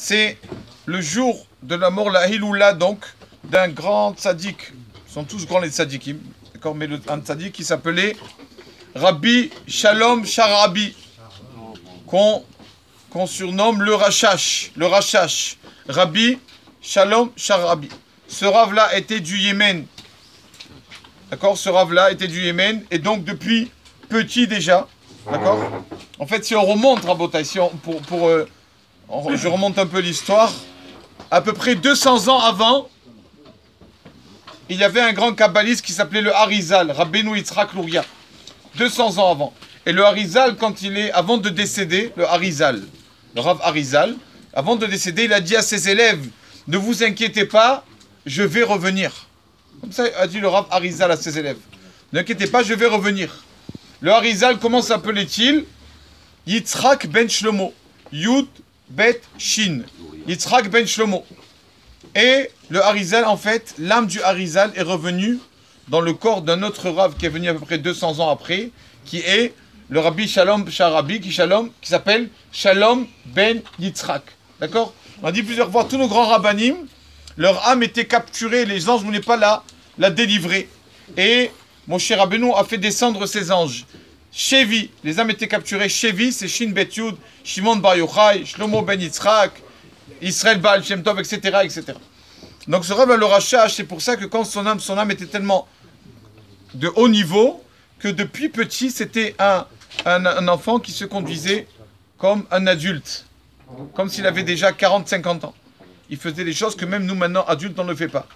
c'est le jour de la mort, la Hiloula, donc, d'un grand tzaddik. Ils sont tous grands les tzaddikim, d'accord, mais un tzaddik qui s'appelait Rabbi Shalom Sharabi, qu'on surnomme le Rachash, Rabbi Shalom Sharabi. Ce rave-là était du Yémen, d'accord, ce rave-là était du Yémen, et donc depuis petit déjà, d'accord. En fait, si on remonte, Rabotai, si on, je remonte un peu l'histoire, à peu près 200 ans avant, il y avait un grand kabbaliste qui s'appelait le Harizal, Rabbeinu Yitzhak Luria, 200 ans avant. Et le Harizal, avant de décéder, le Rav Harizal, avant de décéder, il a dit à ses élèves, ne vous inquiétez pas, je vais revenir. Comme ça a dit le Rav Harizal à ses élèves. Ne inquiétez pas, je vais revenir. Le Harizal, comment s'appelait-il? Yitzhak ben Shlomo. Yud bet Shin. Yitzhak ben Shlomo. Et le Harizal, en fait, l'âme du Harizal est revenue dans le corps d'un autre Rav qui est venu à peu près 200 ans après, qui est le Rabbi Shalom Sharabi, qui s'appelle Shalom ben Yitzhak. D'accord? On a dit plusieurs fois, tous nos grands rabbanim, leur âme était capturée, les anges ne voulaient pas la délivrer. Et Moshe Rabbeinu a fait descendre ses anges. Shevi, les âmes étaient capturées. Shevi, c'est Shin Bet Yud, Shimon Bar Yochai, Shlomo ben Yitzhak, Israël Baal Shem Tov, etc., etc. Donc ce Rav le Rachash, c'est pour ça que quand son âme était tellement de haut niveau, que depuis petit, c'était un enfant qui se conduisait comme un adulte. Comme s'il avait déjà 40-50 ans. Il faisait des choses que même nous, maintenant, adultes, on ne le fait pas.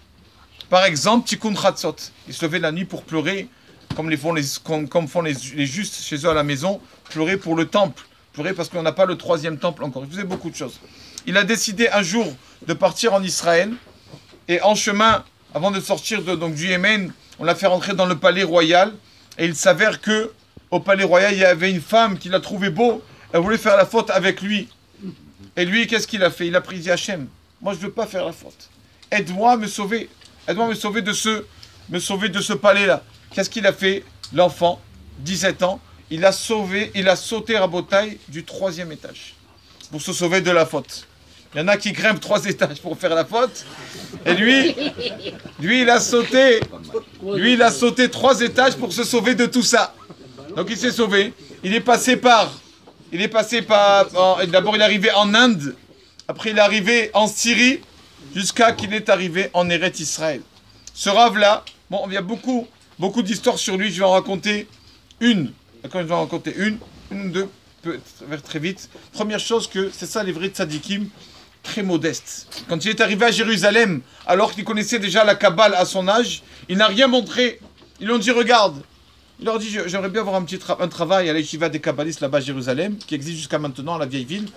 Par exemple, Tikkun Chatzot. Il se levait la nuit pour pleurer, comme font les justes chez eux à la maison, pleurer pour le temple. Pleurer parce qu'on n'a pas le 3e temple encore. Il faisait beaucoup de choses. Il a décidé un jour de partir en Israël. Et en chemin, avant de sortir du Yémen, on l'a fait rentrer dans le palais royal. Et il s'avère que au palais royal, il y avait une femme qui l'a trouvé beau. Elle voulait faire la faute avec lui. Et lui, qu'est-ce qu'il a fait? Il a pris, il dit Hachem, moi je ne veux pas faire la faute. Aide-moi à me sauver. Aide-moi à me sauver de ce palais-là. Qu'est-ce qu'il a fait? L'enfant, 17 ans, il a sauté Rabotai du 3e étage pour se sauver de la faute. Il y en a qui grimpent 3 étages pour faire la faute. Et lui, il a sauté 3 étages pour se sauver de tout ça. Donc il s'est sauvé. D'abord il est arrivé en Inde. Après il est arrivé en Syrie. Jusqu'à qu'il est arrivé en Eretz Israël. Ce Rav-là, bon, il y a beaucoup d'histoires sur lui. Je vais en raconter une. D'accord, je vais en raconter une ou deux, peut-être très vite. Première chose, c'est ça les vrais tzadikim, très modestes. Quand il est arrivé à Jérusalem, alors qu'il connaissait déjà la Kabbale à son âge, il n'a rien montré. Ils lui ont dit, regarde. Il leur dit, j'aimerais bien avoir un travail à l'Yeshiva des Kabbalistes là-bas à Jérusalem, qui existe jusqu'à maintenant, à la vieille ville.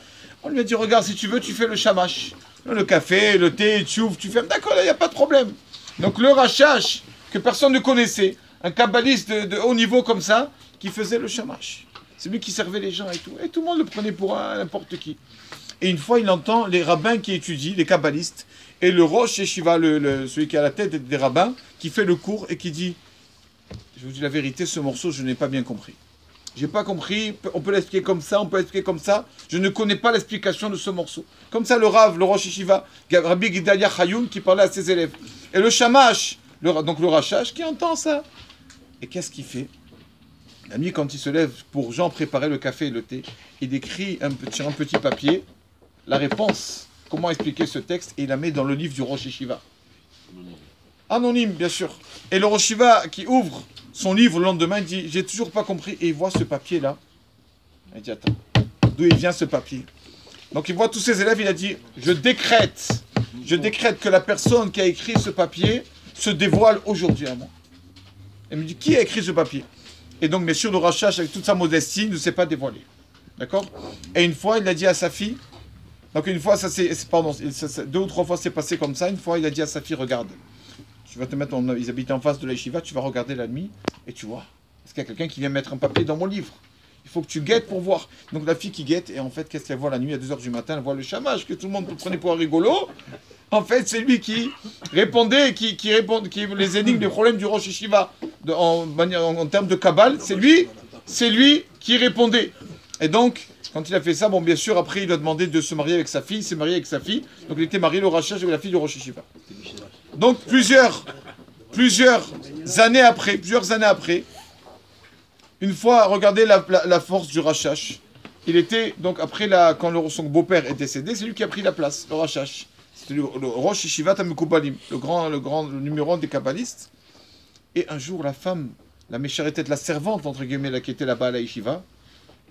On lui a dit, regarde, si tu veux, tu fais le shamash. Le café, le thé, tu ouvres, tu fais. D'accord, il n'y a pas de problème. Donc le Rachash, que personne ne connaissait, un kabbaliste de haut niveau comme ça, qui faisait le shamash. C'est lui qui servait les gens et tout. Et tout le monde le prenait pour n'importe qui. Et une fois, il entend les rabbins qui étudient, les kabbalistes, et le Rosh Yeshiva, celui qui est à la tête des rabbins, qui fait le cours et qui dit, je vous dis la vérité, ce morceau, je n'ai pas bien compris. J'ai pas compris, on peut l'expliquer comme ça, on peut l'expliquer comme ça. Je ne connais pas l'explication de ce morceau. Comme ça, le Rav, le Rosh Yeshiva, Rabbi Gedalia Chayoun, qui parlait à ses élèves. Et le Shamash, donc le Rachash, qui entend ça. Et qu'est-ce qu'il fait? La nuit, quand il se lève pour Jean préparer le café et le thé, il écrit sur un petit papier la réponse, comment expliquer ce texte, et il la met dans le livre du Rosh Yeshiva. Anonyme, bien sûr. Et le Rosh Yeshiva qui ouvre son livre le lendemain, il dit, j'ai toujours pas compris. Et il voit ce papier-là. Il dit, attends, d'où il vient ce papier? Donc il voit tous ses élèves, il a dit, je décrète que la personne qui a écrit ce papier se dévoile aujourd'hui à moi. Il me dit, qui a écrit ce papier? Et donc, bien sûr, le Rachash, avec toute sa modestie, ne s'est pas dévoilé. D'accord? Et une fois, il a dit à sa fille, donc une fois, deux ou trois fois c'est passé comme ça, une fois, il a dit à sa fille, regarde, tu vas te mettre, ils habitaient en face de la yeshiva, tu vas regarder la nuit, et tu vois, est-ce qu'il y a quelqu'un qui vient mettre un papier dans mon livre? Il faut que tu guettes pour voir. Donc la fille qui guette, et en fait, qu'est-ce qu'elle voit la nuit à 2h du matin? Elle voit le chamash, que tout le monde prenait pour un rigolo. En fait, c'est lui qui répondait, qui les énigmes, les problèmes du Rosh Yeshiva, en termes de Kabbale, c'est lui qui répondait. Et donc, quand il a fait ça, bon, bien sûr, après, il lui a demandé de se marier avec sa fille. Il s'est marié avec sa fille. Donc, il était marié, le Rachash, avec la fille du Rosh Yeshiva. Donc, plusieurs années après, une fois, regardez la force du Rachash. Il était, donc, après, quand son beau-père est décédé, c'est lui qui a pris la place, le Rachash. C'était le Rosh Yeshiva Tamekubalim, le numéro 1 des kabbalistes. Et un jour, la femme, la mécharetette, la servante, entre guillemets, là, qui était là-bas à la Yeshiva,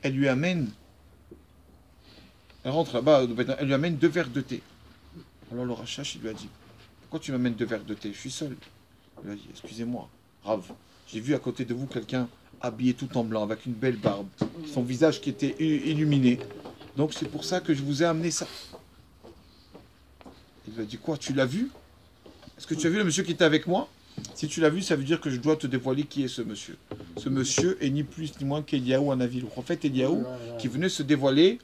elle lui amène, elle rentre là-bas, elle lui amène 2 verres de thé. Alors le Rachash, il lui a dit, pourquoi tu m'amènes 2 verres de thé? Je suis seul. Il lui a dit, excusez-moi, Rav, j'ai vu à côté de vous quelqu'un habillé tout en blanc, avec une belle barbe, son visage qui était illuminé. Donc c'est pour ça que je vous ai amené ça. Il lui a dit, quoi, tu l'as vu? Est-ce que tu as vu le monsieur qui était avec moi? Si tu l'as vu, ça veut dire que je dois te dévoiler qui est ce monsieur. Ce monsieur est ni plus ni moins qu'Eliaou Hanavi, le prophète Eliaou, qui venait se dévoiler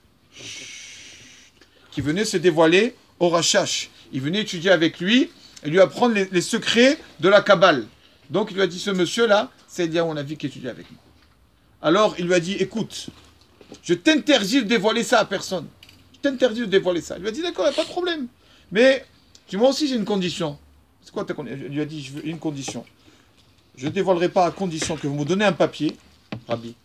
au Rachash. Il venait étudier avec lui et lui apprendre les secrets de la Kabbale. Donc il lui a dit, ce monsieur-là, c'est Eliaou Hanavi qui étudie avec moi. Alors il lui a dit, écoute, je t'interdis de dévoiler ça à personne. Je t'interdis de dévoiler ça. Il lui a dit, d'accord, il n'y a pas de problème. Mais moi aussi j'ai une condition. C'est quoi ta condition? Il lui a dit, je veux une condition. Je ne dévoilerai pas à condition que vous me donnez un papier, Rabbi,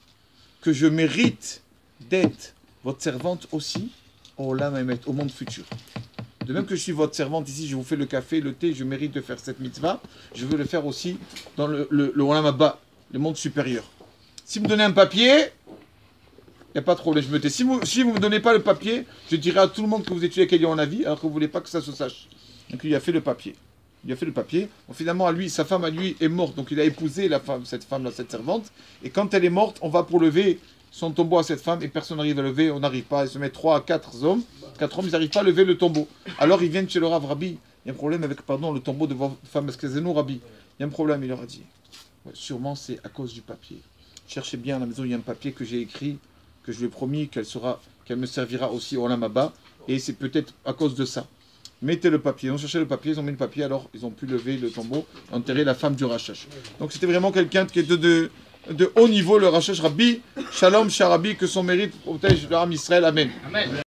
que je mérite d'être votre servante aussi au monde futur. De même que je suis votre servante ici, je vous fais le café, le thé, je mérite de faire cette mitzvah, je veux le faire aussi dans le Olam Haba, le monde supérieur. Si vous me donnez un papier, il n'y a pas de problème, je me tais. Si vous ne me donnez pas le papier, je dirai à tout le monde que vous étudiez Eliaou Hanavi, alors que vous ne voulez pas que ça se sache. Donc il a fait le papier. Il a fait le papier. Bon, finalement, sa femme à lui est morte. Donc il a épousé cette femme-là, cette servante. Et quand elle est morte, on va pour lever son tombeau à cette femme. Et personne n'arrive à lever. On n'arrive pas. Il se met 3 à 4 hommes. 4 hommes, ils n'arrivent pas à lever le tombeau. Alors ils viennent chez le Rav. Rabbi, il y a un problème avec, le tombeau de votre femme. Est-ce que c'est nous, Rabbi? Il y a un problème, il leur a dit. Ouais, sûrement c'est à cause du papier. Cherchez bien à la maison, il y a un papier que j'ai écrit, que je lui ai promis qu'elle me servira aussi au Olam Haba. Et c'est peut-être à cause de ça. Mettez le papier. Ils ont cherché le papier, ils ont mis le papier, alors ils ont pu lever le tombeau, enterrer la femme du Rachash. Donc c'était vraiment quelqu'un qui était de haut niveau, le Rachash Rabbi Shalom Sharabi, que son mérite protège l'âme Israël. Amen. Amen.